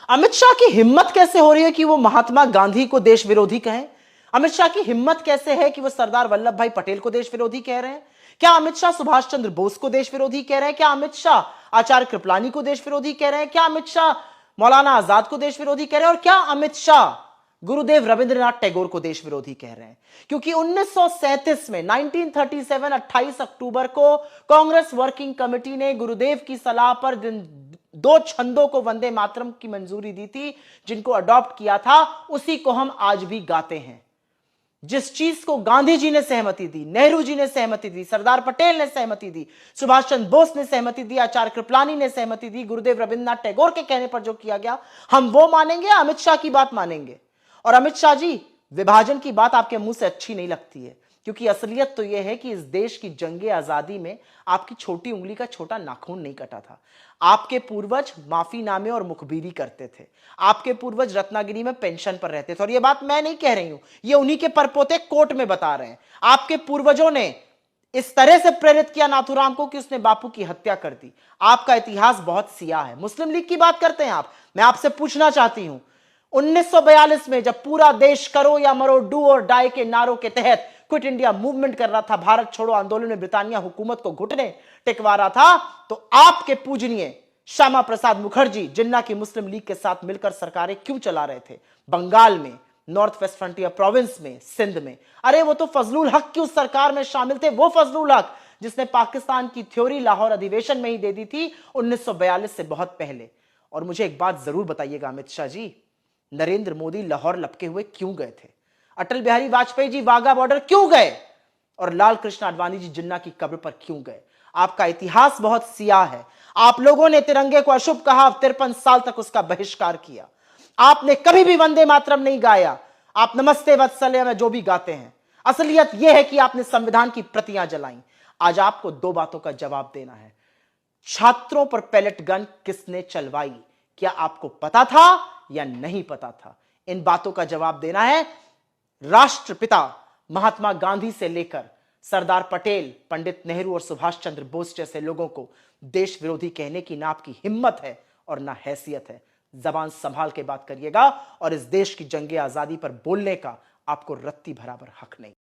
अमित शाह की हिम्मत कैसे हो रही है कि वो महात्मा गांधी को देश विरोधी कहें? अमित शाह की हिम्मत कैसे है कि वो सरदार वल्लभ भाई पटेल को देश विरोधी कह रहे हैं? क्या अमित शाह सुभाष चंद्र बोस को देश विरोधी कह रहे हैं? क्या अमित शाह आचार्य कृपलानी को देश विरोधी कह रहे हैं? क्या अमित शाह मौलाना आजाद को देश विरोधी कह रहे हैं? और क्या अमित शाह गुरुदेव रविंद्रनाथ टैगोर को देश विरोधी कह रहे हैं? क्योंकि 1937 में 1937 28 अक्टूबर को कांग्रेस वर्किंग कमेटी ने गुरुदेव की सलाह पर दो छंदों को वंदे मातरम की मंजूरी दी थी, जिनको अडॉप्ट किया था, उसी को हम आज भी गाते हैं। जिस चीज को गांधी जी ने सहमति दी, नेहरू जी ने सहमति दी, सरदार पटेल ने सहमति दी, सुभाष चंद्र बोस ने सहमति दी, आचार्य कृपलानी ने सहमति दी, गुरुदेव रविंद्रनाथ टैगोर के कहने पर जो किया गया, हम वो मानेंगे, अमित शाह की बात मानेंगे? और अमित शाह जी, विभाजन की बात आपके मुंह से अच्छी नहीं लगती है, क्योंकि असलियत तो यह है कि इस देश की जंगे आजादी में आपकी छोटी उंगली का छोटा नाखून नहीं कटा था। आपके पूर्वज माफीनामे और मुखबिरी करते थे। आपके पूर्वज रत्नागिरी में पेंशन पर रहते थे। और यह बात मैं नहीं कह रही हूं, ये उन्हीं के परपोते कोर्ट में बता रहे हैं। आपके पूर्वजों ने इस तरह से प्रेरित किया नाथूराम को कि उसने बापू की हत्या कर दी। आपका इतिहास बहुत सियाह है। मुस्लिम लीग की बात करते हैं आप। मैं आपसे पूछना चाहती हूं, 1942 में जब पूरा देश करो या मरो, डू और डाई के नारों के तहत क्विट इंडिया मूवमेंट कर रहा था, भारत छोड़ो आंदोलन में ब्रिटानिया हुकूमत को घुटने टिकवा रहा था, तो आपके पूजनीय श्यामा प्रसाद मुखर्जी जिन्ना की मुस्लिम लीग के साथ मिलकर सरकारें क्यों चला रहे थे? बंगाल में, नॉर्थ वेस्ट फ्रंटियर प्रोविंस में, सिंध में। अरे वो तो फजलुल हक की उस सरकार में शामिल थे, वो फजलुल हक जिसने पाकिस्तान की थ्योरी लाहौर अधिवेशन में ही दे दी थी 1942 से बहुत पहले। और मुझे एक बात जरूर बताइएगा अमित शाह जी, नरेंद्र मोदी लाहौर लपके हुए क्यों गए थे? अटल बिहारी वाजपेयी जी वाघा बॉर्डर क्यों गए? और लाल कृष्ण आडवाणी जी जिन्ना की कब्र पर क्यों गए? आपका इतिहास बहुत सियाह है। आप लोगों ने तिरंगे को अशुभ कहा, 53 साल तक उसका बहिष्कार किया। आपने कभी भी वंदे मातरम नहीं गाया। आप नमस्ते वत्सल्य में जो भी गाते हैं, असलियत यह है कि आपने संविधान की प्रतियां जलाई। आज आपको दो बातों का जवाब देना है। छात्रों पर पैलेट गन किसने चलवाई? क्या आपको पता था या नहीं पता था? इन बातों का जवाब देना है। राष्ट्रपिता महात्मा गांधी से लेकर सरदार पटेल, पंडित नेहरू और सुभाष चंद्र बोस जैसे लोगों को देश विरोधी कहने की ना आपकी हिम्मत है और ना हैसियत है। जबान संभाल के बात करिएगा, और इस देश की जंगे आजादी पर बोलने का आपको रत्ती बराबर हक नहीं।